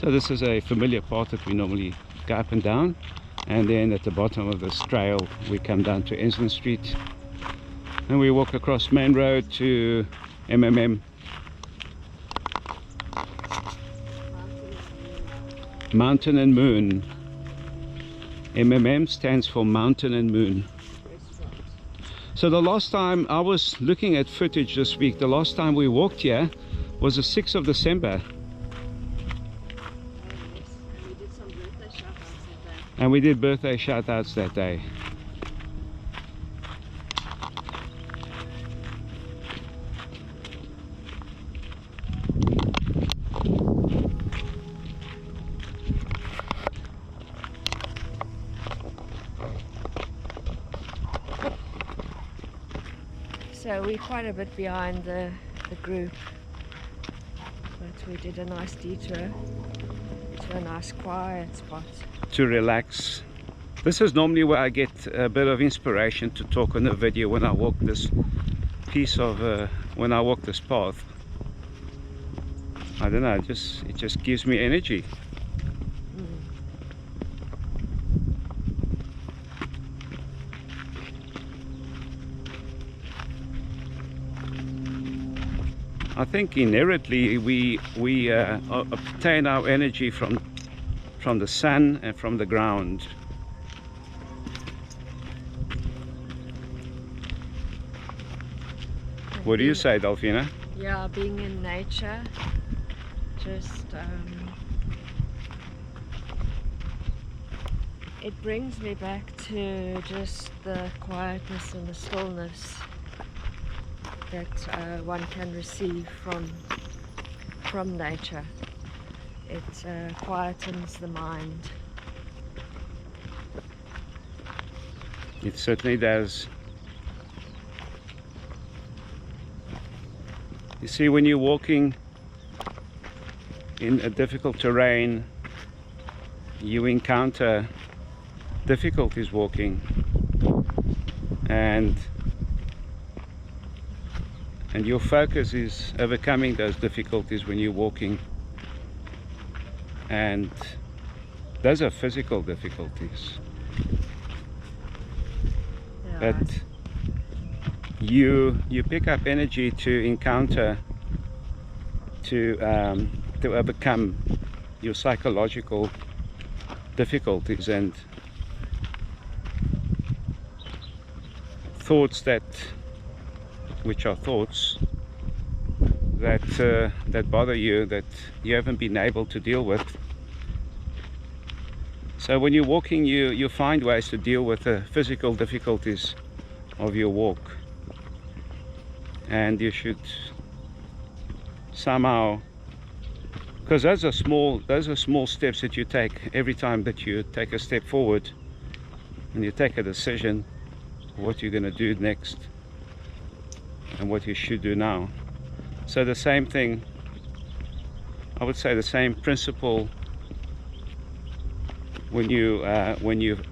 So this is a familiar path that we normally go up and down, and then at the bottom of this trail we come down to Ensign Street and we walk across Main Road to MMM. Mountain and Moon. MMM stands for Mountain and Moon. So the last time I was looking at footage this week, the last time we walked here was the 6th of December. And we did birthday shout-outs that day. So we're quite a bit behind the group, but we did a nice detour to a nice quiet spot. To relax. This is normally where I get a bit of inspiration to talk on the video when I walk this piece of when I walk this path. I don't know, it just gives me energy. I think inherently we obtain our energy from the sun and from the ground. What do you say, Delphina? Yeah, being in nature, just it brings me back to just the quietness and the stillness that one can receive from nature. It quietens the mind. It certainly does. You see, when you're walking in a difficult terrain, you encounter difficulties walking, and your focus is overcoming those difficulties when you're walking. And those are physical difficulties. Yeah. But you pick up energy to encounter, to overcome your psychological difficulties and thoughts which are thoughts that bother you, that you haven't been able to deal with. So when you're walking, you find ways to deal with the physical difficulties of your walk, and you should somehow, because those are small steps that you take every time that you take a step forward and you take a decision what you're going to do next and what you should do now. So the same thing, I would say the same principle when you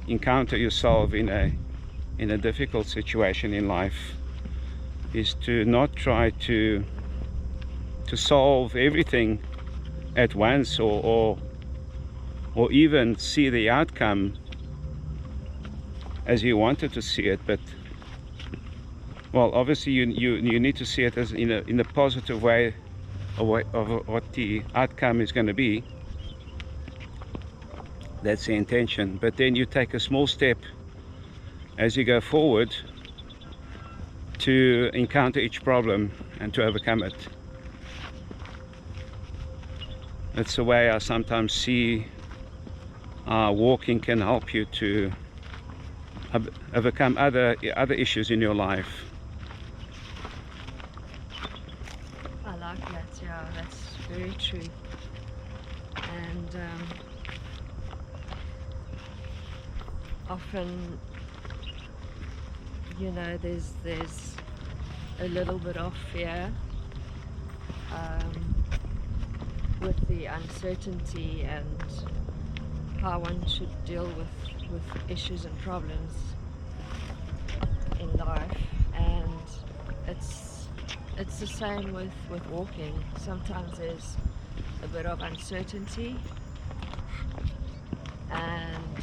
encounter yourself in a difficult situation in life, is to not try to solve everything at once, or even see the outcome as you wanted to see it, but well, obviously you need to see it as in a positive way of what the outcome is going to be. That's the intention. But then you take a small step as you go forward to encounter each problem and to overcome it. That's the way I sometimes see walking can help you to overcome other issues in your life. I like that, yeah, that's very true. And often, you know, there's a little bit of fear with the uncertainty and how one should deal with issues and problems in life, and it's the same with walking. Sometimes there's a bit of uncertainty, and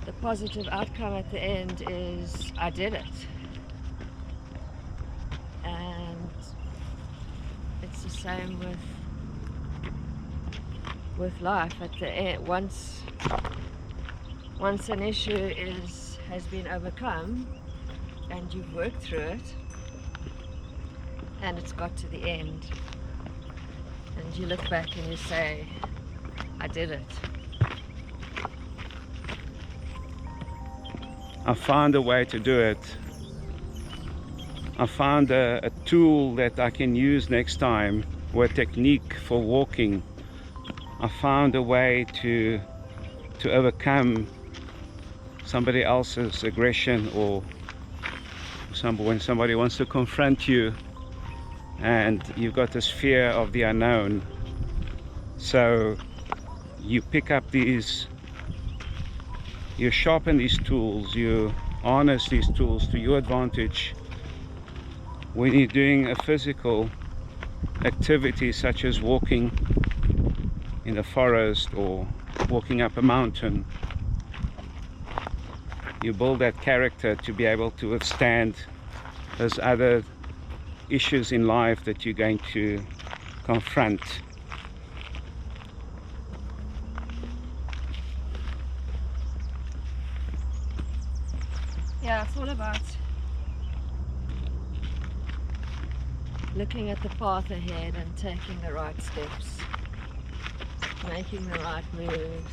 the positive outcome at the end is I did it. And it's the same with life. At the end, once an issue has been overcome and you've worked through it and it's got to the end, and you look back and you say, I did it. I found a way to do it. I found a tool that I can use next time, or a technique for walking. I found a way to overcome somebody else's aggression, or when somebody wants to confront you and you've got this fear of the unknown. So you pick up these, you sharpen these tools, you harness these tools to your advantage when you're doing a physical activity such as walking in the forest or walking up a mountain. You build that character to be able to withstand those other issues in life that you're going to confront. Yeah, it's all about looking at the path ahead and taking the right steps, making the right moves,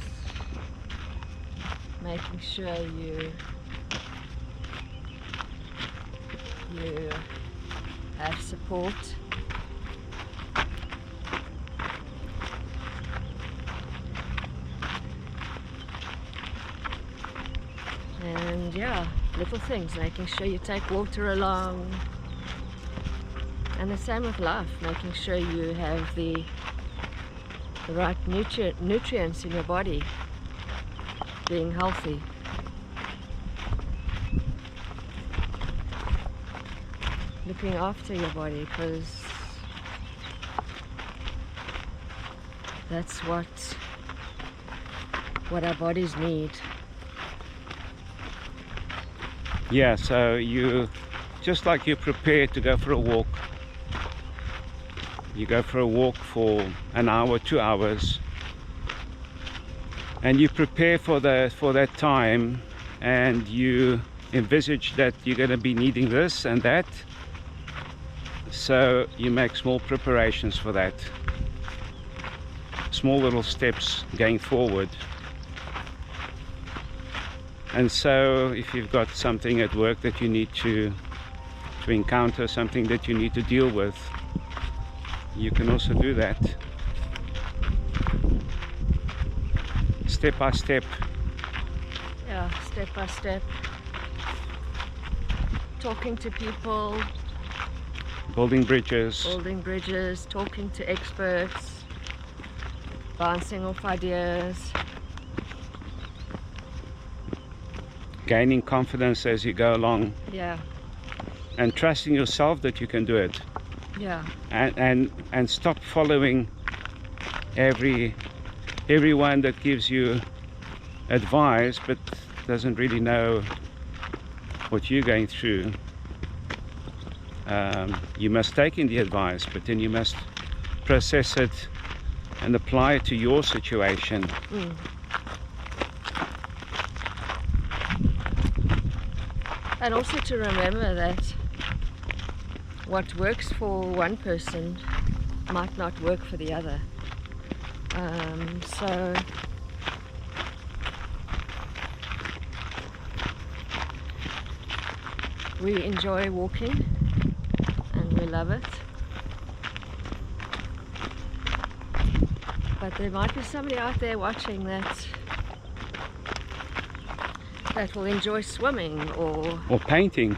making sure you have support. And yeah, little things, making sure you take water along. And the same with life, making sure you have the right nutrients in your body, being healthy. Looking after your body, because that's what our bodies need. Yeah, so you, just like you prepare to go for a walk, you go for a walk for an hour, 2 hours, and you prepare for that time, and you envisage that you're going to be needing this and that, so you make small preparations for that, small little steps going forward. And so if you've got something at work that you need to encounter, something that you need to deal with, you can also do that step by step. Yeah, step by step. Talking to people, Building bridges, talking to experts, bouncing off ideas, gaining confidence as you go along. Yeah, And trusting yourself that you can do it. yeah, And stop following everyone that gives you advice but doesn't really know what you're going through. You must take in the advice, but then you must process it and apply it to your situation. And also to remember that what works for one person might not work for the other. So we enjoy walking and we love it. But there might be somebody out there watching that will enjoy swimming or painting.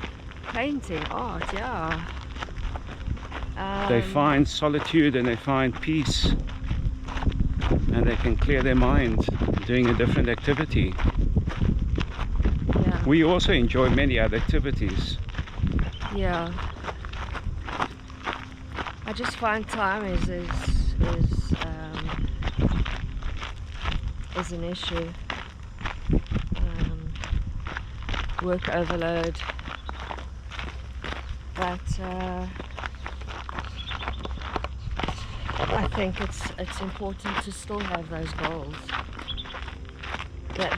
Art, yeah. They find solitude and they find peace, and they can clear their mind doing a different activity. Yeah. We also enjoy many other activities. Yeah. I just find time is an issue. Work overload, but I think it's important to still have those goals.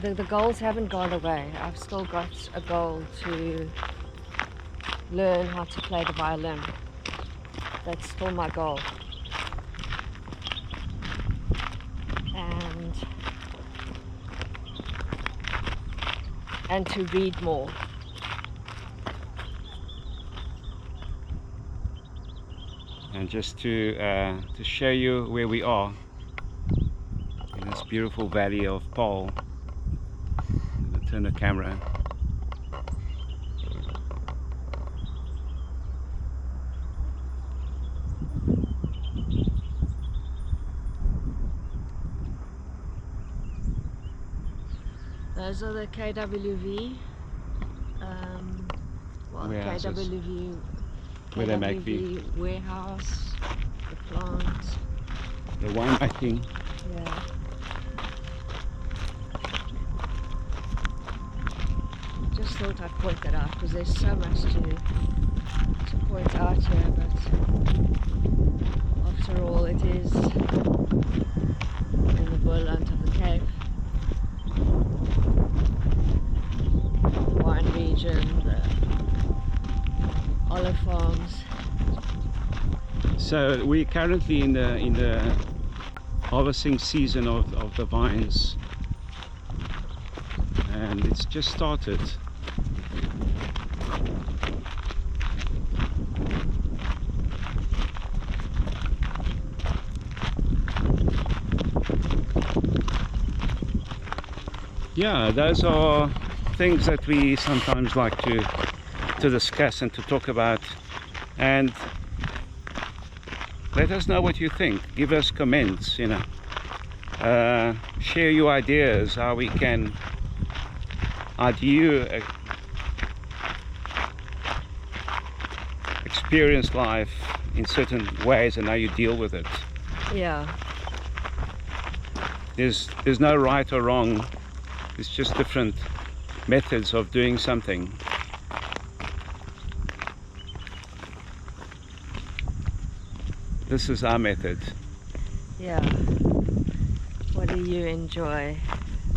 The goals haven't gone away. I've still got a goal to learn how to play the violin. That's still my goal. And to read more. And just to show you where we are in this beautiful valley of Paarl. I'm gonna turn the camera. Those are the KWV, Warehouses. KWV, Where they make the warehouse, the plant. The wine making. Yeah. Just thought I'd point that out because there's so much to point out here, but after all it is in the Boerland of the Cape. Wine region, the olive farms. So we're currently in the harvesting season of the vines, and it's just started. Yeah, those are things that we sometimes like to discuss and to talk about, and let us know what you think. Give us comments, you know, share your ideas how we can, how do you experience life in certain ways and how you deal with it. Yeah. There's no right or wrong. It's just different methods of doing something. This is our method. Yeah. What do you enjoy?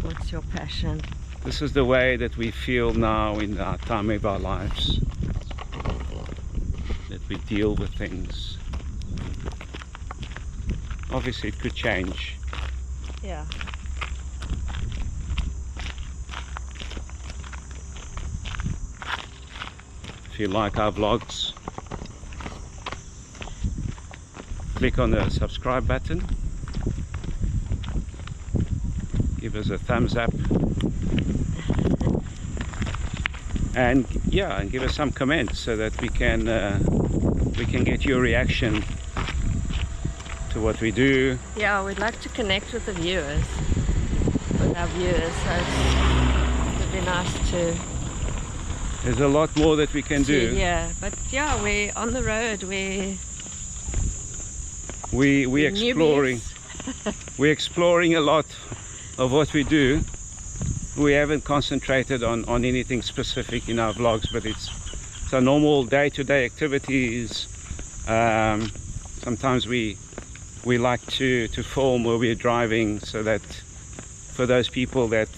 What's your passion? This is the way that we feel now in our time of our lives. That we deal with things. Obviously it could change. Yeah. If you like our vlogs, click on the subscribe button, give us a thumbs up, and yeah, and give us some comments so that we can get your reaction to what we do. Yeah, we'd like to connect with the viewers, with our viewers, so it would be nice to. There's a lot more that we can do. Yeah, but yeah, we're on the road. We're exploring. We're exploring a lot of what we do. We haven't concentrated on anything specific in our vlogs, but it's our normal day-to-day activities. Sometimes we like to film where we're driving, so that for those people that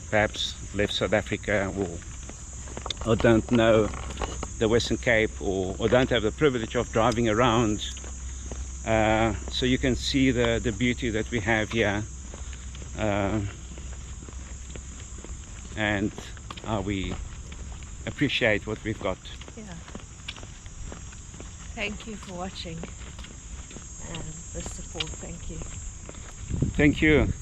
perhaps left South Africa or don't know the Western Cape, or don't have the privilege of driving around, so you can see the beauty that we have here, and how we appreciate what we've got. Yeah. Thank you for watching and the support. Thank you. Thank you.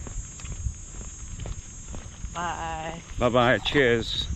Bye. Bye bye. Cheers.